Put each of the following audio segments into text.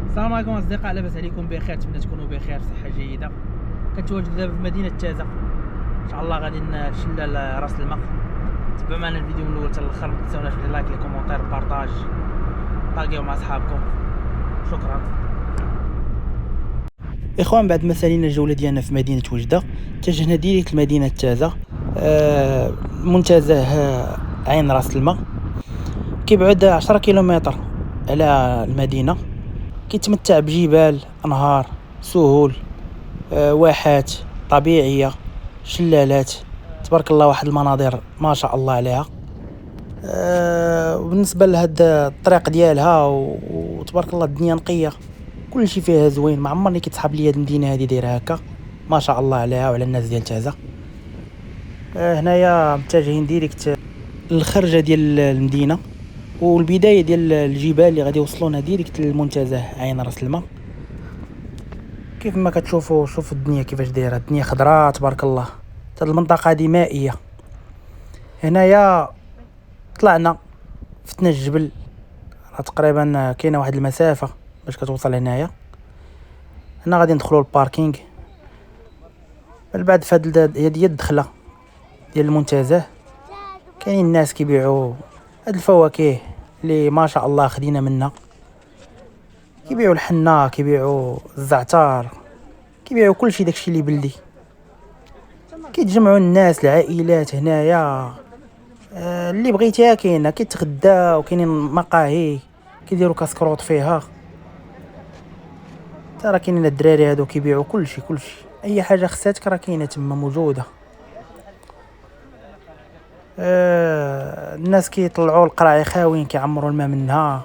السلام عليكم اصدقاء، لاباس عليكم بخير؟ نتمنى تكونوا بخير صحه جيده. كنتواجد دابا في مدينه تازه، ان شاء الله غادي نمشي لراس الماء. تبعوا معنا الفيديو من الاول حتى الاخر، ما تنساوناش باللايك لي كومونتير بارطاج، طاقيو مع اصحابكم. شكرا اخوان. بعد ما سالينا الجوله ديالنا في مدينه وجده، اتجهنا ديريكت لمدينه تازه. منتزه عين راس الماء كيبعد 10 كيلومتر على المدينه، كيتمتع بجبال، انهار، سهول، واحات طبيعيه، شلالات، تبارك الله، واحد المناظر ما شاء الله عليها. وبالنسبه لهاد الطريق ديالها وتبارك الله الدنيا نقيه، كل شيء فيها زوين. ما عمرني كيتحاب لي هاد المدينه هذه دايره هكا، ما شاء الله عليها وعلى الناس ديال تازه. هنايا متجهين ديريكت للخرجه ديال المدينه والبدايه ديال الجبال اللي غادي يوصلونا ديريكت للمنتزه عين راس الماء. كيف ما كتشوفوا، شوفوا الدنيا كيفاش دايره، الدنيا خضراء تبارك الله. هاد المنطقه دي مائيه. هنايا طلعنا فتنا الجبل، تقريبا كاينه واحد المسافه باش كتوصل هنايا. هنا غادي ندخلوا الباركينغ. من بعد فهاد هي الدخله ديال المنتزه، كاين الناس كيبيعوا هاد الفواكه اللي ما شاء الله خدينا منها. كيبيعوا الحنه، كيبيعوا الزعتر، كيبيعوا كلشي داكشي اللي بلدي. كيتجمعوا الناس العائلات هنايا. اللي بغيتيها كاينه، كيتغدى وكاينين مقاهي كيديروا كاسكروط فيها. ترى كاينين الدراري هادو كيبيعوا كلشي اي حاجه خصاتك راه كاينه تما موجوده. الناس كيطلعوا القراعي خاويين كيعمروا الماء منها.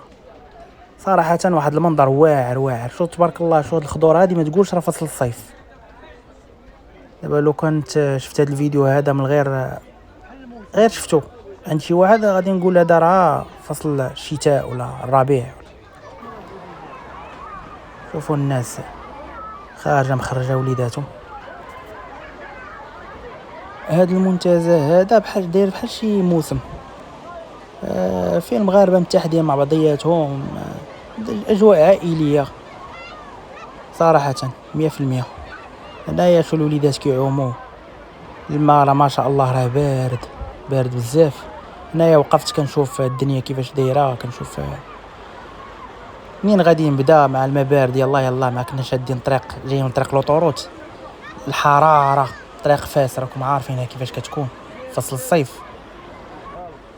صراحه واحد المنظر واعر. شوف تبارك الله، شوف هاد الخضور هادي ما تقولش راه فصل الصيف. دابا لو كنت شفت هاد الفيديو هذا من غير شفتو عند شي واحد، غادي نقول هذا راه فصل الشتاء ولا الربيع. شوفوا الناس خارجه مخرجه وليداتهم. هاد المنتزه هذا بحال داير بحال شي موسم، فيه المغاربه متحدين مع بعضياتهم. اجواء عائليه صراحه 100%. هنايا شو الوليدات كيعوموا، الماء راه ما شاء الله راه بارد بزاف. هنايا وقفت كنشوف الدنيا كيفاش دايره، كنشوف منين غادي نبدا مع الماء بارد. يلا ما كنا شادين طريق، جايين من طريق لوطوروت، الحراره، طريق فاس راكم عارفينها كيفاش كتكون فصل الصيف.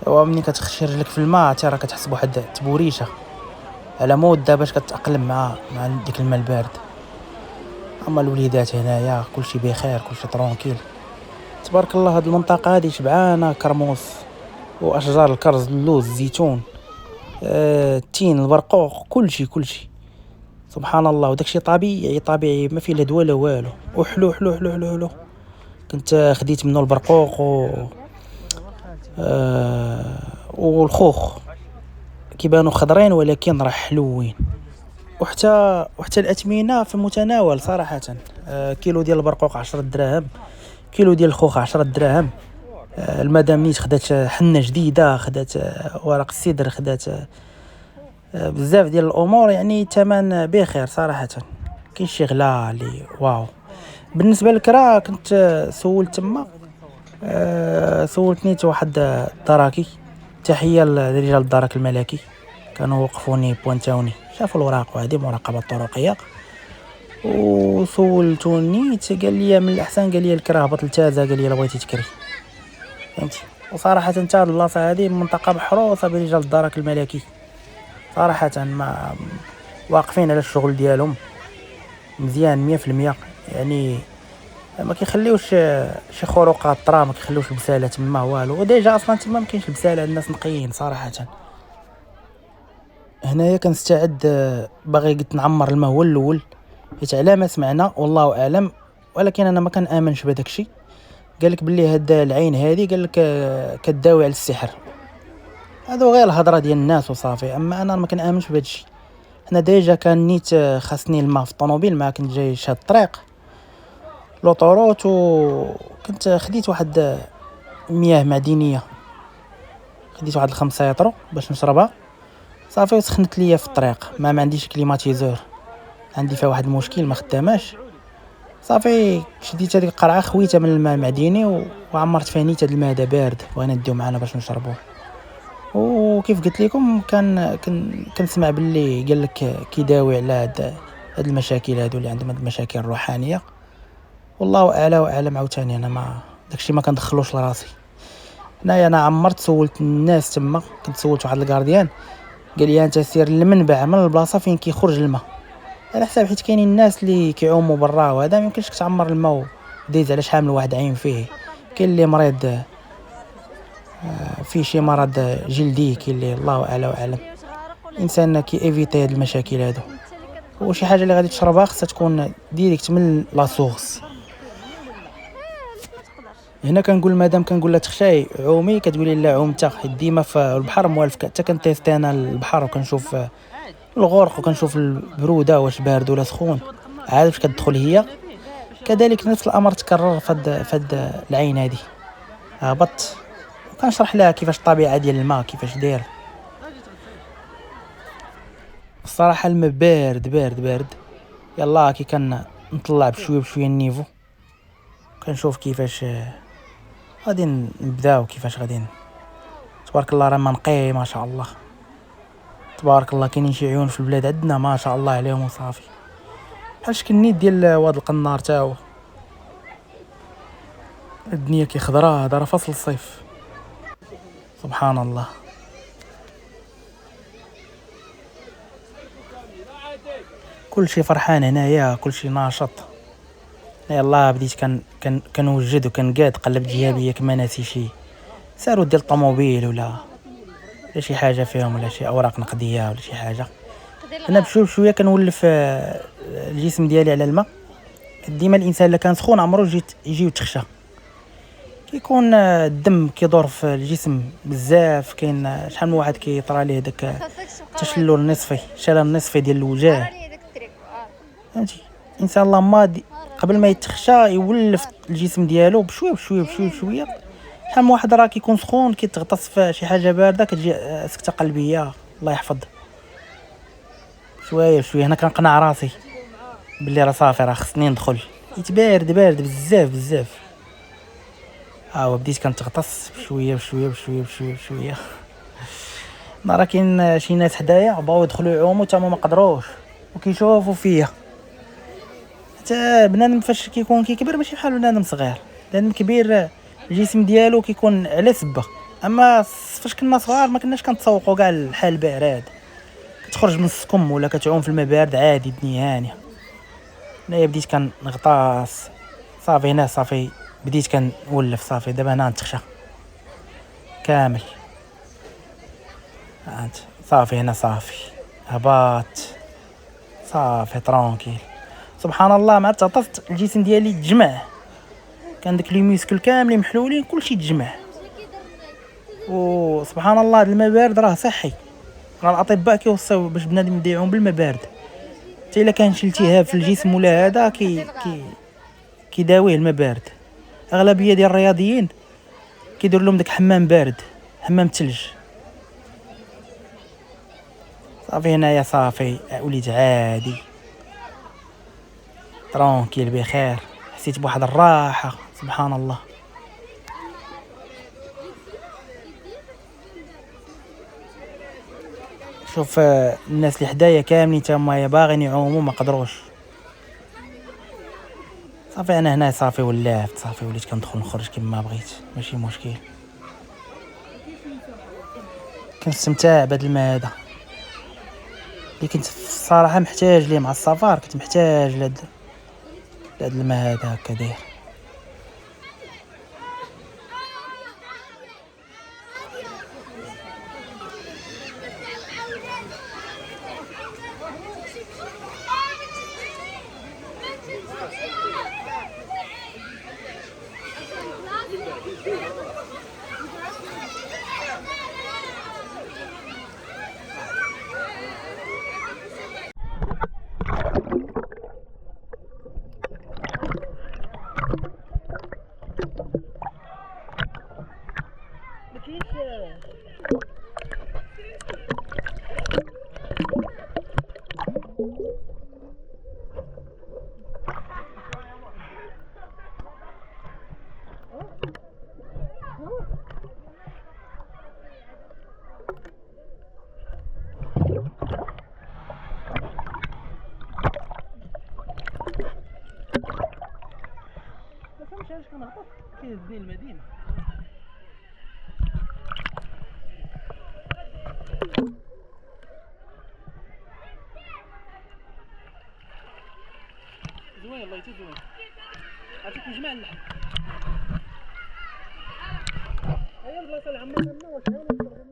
ومنين كتخشي رجلك في الماء تي راه كتحس بواحد التبوريشه على مده باش كتاقلم مع ديك الماء البارد. اما الوليدات هنايا كلشي بخير، كلشي ترونكيل تبارك الله. هاد المنطقه هذه شبعانه كرموس واشجار الكرز، اللوز، الزيتون، التين، البرقوق، كلشي سبحان الله. وداكشي طبيعي ما فيه لا دواء لا والو، وحلو حلو حلو حلو حلو. كنت خديت منه البرقوق والخوخ، كيبانوا خضرين ولكن راه حلوين. وحتى الاثمنه في المتناول صراحه. كيلو ديال البرقوق 10 دراهم، كيلو ديال الخوخ 10 دراهم. المدام نيت خدات حنه جديده، خدات ورق السدر، خدات بزاف ديال الامور، يعني ثمن بخير صراحه. كاين شي غلا اللي واو. بالنسبه للكرا كنت سولت تما، سولتني واحد الدراكي. تحيه لرجال الدرك الملكي، كانوا وقفوني بوانتاوني، شافوا الوراق وهذه مراقبه طرقيه. وسولتوني قال لي من الاحسن، قال لي الكرا هبط لتازه، قال لي الا بغيتي تكري، فهمتي. وصراحه انت هاد البلاصه هذه منطقه محروسه برجال الدرك الملكي صراحه، ما واقفين على الشغل ديالهم مزيان 100%. يعني ما كيخليوش شي خروقات طرا، ما كيخليوش البساله تما والو. وديجا اصلا تما ما كاينش البساله، الناس نقيين صراحه. هنايا كنستعد، باغي قلت نعمر الماء هو الاول، حيت على ما سمعنا والله اعلم، ولكن انا ما كنامنش بهذاك الشيء. قال لك باللي هاد العين هذه قال لك كداوي على السحر. هذا غير الهضره ديال الناس وصافي، اما انا ما كنامنش بهذا الشيء. انا ديجا كان نيت خاصني الماء في الطوموبيل، ما كنت جاي شاد الطريق لوطوروت، كنت خديت واحد مياه معدنيه، خديت واحد 5 يطرو باش نشربها. صافي وسخنت ليا في الطريق، ما عنديش كليماتيزور، عندي فيها واحد المشكل ما خداماش. صافي شديت هذيك القرعه خويتها من الماء المعدني وعمرت فيها نيت. هذا الماء هذا بارد بغينا نديو معنا باش نشربوه. وكيف قلت لكم كنسمع باللي قال لك كيداوي على هاد المشاكل هادو اللي عندهم هاد المشاكل الروحانيه. والله اعلى واعلم. عاوتاني انا ما داكشي ما كندخلوش لراسي. انا عمرت سولت الناس تما، كنت سولت واحد الكارديان قال لي انت سير للمنبع من البلاصه فين كيخرج الماء، على حساب حيت كاينين الناس اللي كيعوموا برا وهذا ما يمكنش تعمر الماء وديز على شحال من واحد عايم فيه. كاين اللي مريض في شي مرض جلدي، كاين اللي الله اعلى واعلم. الانسان كيفيتي هاد المشاكل هادو. وشي حاجه اللي غادي تشربها خصها تكون ديريكت من لا سورس. هنا كنقول مادام كنقول لها تخشاي عومي كتقولي لا عومتها، حيت ديما في البحر موالف. حتى كنتيستي انا البحر وكنشوف الغرق وكنشوف البروده واش بارد ولا سخون عاد باش كتدخل هي. كذلك نفس الامر تكرر فد العين هذه. هبط وكنشرح لها كيفاش الطبيعه ديال الماء كيفاش داير. الصراحه الماء بارد بارد بارد. يلا كي كنطلع بشويه بشويه النيفو كنشوف كيفاش غادي نبداو، كيفاش غادي تبارك الله. راه نقي ما شاء الله تبارك الله. كاينين شي عيون في البلاد عندنا ما شاء الله عليهم وصافي، بحال شكل النيت ديال واد القنار تا هو. الدنيا كي خضراء، هذا راه فصل الصيف سبحان الله. كل شيء فرحان هنايا، كل شيء ناشط. يلا بديت كنوجد وكنقاد قلبت جيابيه كما ناسي شي سارو ديال الطوموبيل ولا شي حاجه فيهم ولا شي اوراق نقديه ولا شي حاجه. انا بشويه كنولف الجسم ديالي على الماء. ديما الانسان الا كان سخون عمرو يجي وتخشى. كيكون الدم كيدور في الجسم بزاف. كاين شحال من واحد كيطرى ليه داك التشلل النصفي، الشلل النصفي ديال الوجه، فهمتي. الانسان اللهم قبل ما يتخشى يولف الجسم ديالو بشويه بشويه بشويه بشويه. شحال من واحد راه كيكون سخون كيتغطس في شي حاجه بارده كتجي سكته قلبيه الله يحفظ. شويه بشويه هنا كنقنع راسي باللي راه صافي راه خصني ندخل. يتبارد بارد بزاف بزاف. بديت كنتغطس بشويه بشويه بشويه بشويه بشويه. راه كاين شي ناس حدايا بغاو يدخلوا يعوموا تما ما قدروش وكيشوفوا فيا. حتى بنادم فاش كيكون كيكبر ماشي بحال بنادم صغير. بنادم كبير الجسم ديالو كيكون على سبه، اما فاش كنا صغار ما كناش كنتسوقوا كاع الحال بارد. كتخرج من السكم ولا كتعوم في الماء بارد عادي الدنيا هانيه. انايا بديت كنغطاس صافي. هنا صافي بديت كنولف صافي. دابا انا نتخشى كامل صافي. هنا صافي هبط صافي ترونكيل. سبحان الله مع تغطست الجسم ديالي تجمع. كان داك لي ميسكل كاملين محلولين كلشي تجمع. وسبحان الله هذا الماء بارد راه صحي. راه الاطباء كيوصيو باش بنادم يبدا يعوم بالماء بارد. حتى الا كان شي التهاب في الجسم ولا هذا كيداويه الماء بارد. اغلبيه ديال الرياضيين كيدير لهم داك حمام بارد، حمام ثلج. صافي هنايا صافي وليت عادي ترونكيل بخير. حسيت بواحد الراحه سبحان الله. شوف الناس اللي حدايا كاملين تما باغيين يعوموا ما قدروش. صافي انا هنا صافي ولفت صافي وليت كندخل نخرج كما بغيت ماشي مشكل. كنستمتع بهذا الماء هذا اللي كنت الصراحه محتاج ليه مع السفر. كنت محتاج لهذا الماء هذا هكا داير. مش علاش كنهبط كيهزني المدينه. زوين والله حتى زوين. عرفتي نجمع اللحم. هي البلاصه اللي عمرنا لنا واش هاني نشربوا.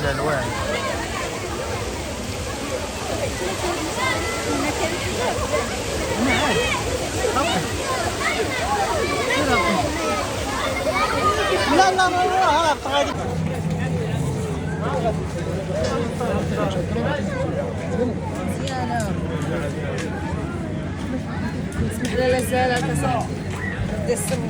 الألوان. لا لا لا غادي اسمح لي لا زالت صافي بدي السمو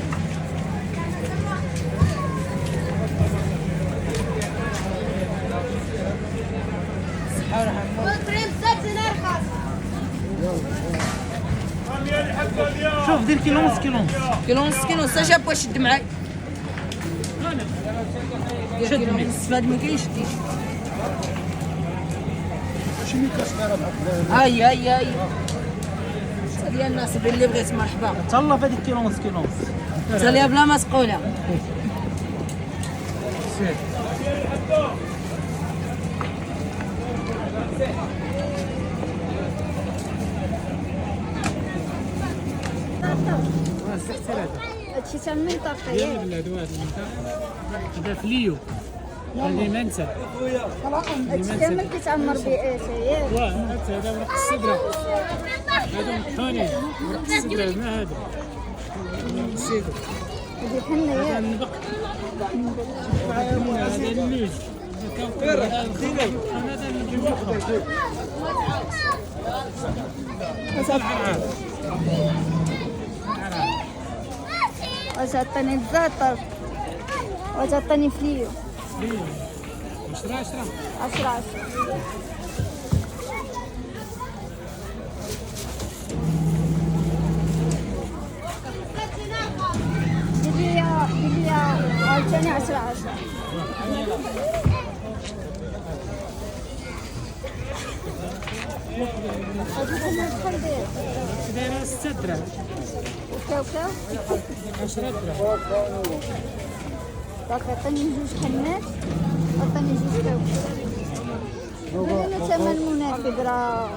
شوف دير كيلو ونص كيلو ونص كيلو ونص كيلو ونص جاب واش شد معاك شد كيلو ونص فهاد ما كاينش شدي شي ميكا صغيره بحال هاي ديال الناس اللي بغيت مرحبا تهلا في هذيك كيلو ونص كيلو ونص تهلا بلا مسقوله سير هادشي تاع المنطقة ياك؟ لا هادو هذا فليو هذه منسى هادشي كامل كيتعمر بآتا ياك؟ واه هذا ورق السدرة هادو مطحونين ورق السدرة ما هذا ورق السدرة هادي حنة هذا ياك؟ النبق هذا اللوز هذا الخضر هذا الجمجمة واش عطاني الزعتر واش عطاني فليو 10 10 10 الثاني 10 10. دايره 6 دراهم. الكاوكاو 10 دراهم. دونك عطيني جوج حنات، عطيني جوج كاوكاو. هذا ثمن مناسب راه.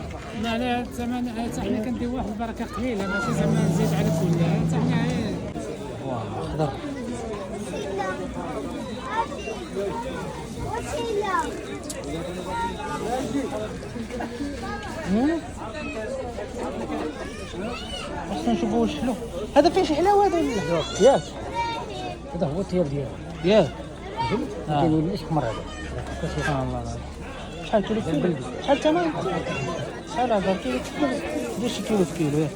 لا لا الثمن حتى حنا كندير واحد البركه قليله ماشي زعما نزيد على كل حتى حنا خضر. خصنا نشوفوا واش حلو. هذا فيه شي حلاوه هذا ولا ياك؟ هذا هو التيار ديالو. ياك كاينين ليش حمر هذا. سبحان الله. شحال كيلو في كيلو؟ شحال الثمن؟ شحال هذا كيلو؟ دير شي كيلو في كيلو ياك.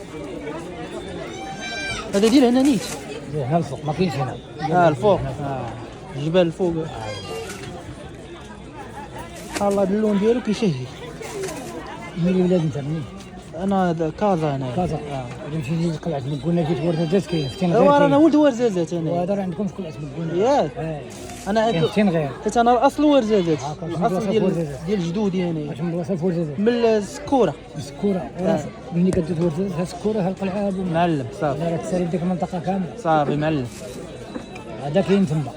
هذا ديال هنا نيت. هنا الفوق ما كاينش هنا. الفوق. الجبال الفوق. سبحان الله اللون ديالو كيشهي. من ولاد انت منين؟ انا كازا هنا. كازا. اذا مشيتي قلعه مكونه جيت ورزازات كاين في غير. ايوا انا ولد ورزازات انا. وهذا راه عندكم في قلعه مكونه. ياك. انا كاين غير. حيت انا الاصل ورزازات. الاصل ورزازات. ديال جدودي انايا. واش من الوصف في ورزازات؟ من السكوره. السكوره. ملي كدوز ورزازات ها السكوره ها القلعه ابو معلم صافي. راك سالي ديك المنطقه كامله. صافي معلم. هذا كاين تما.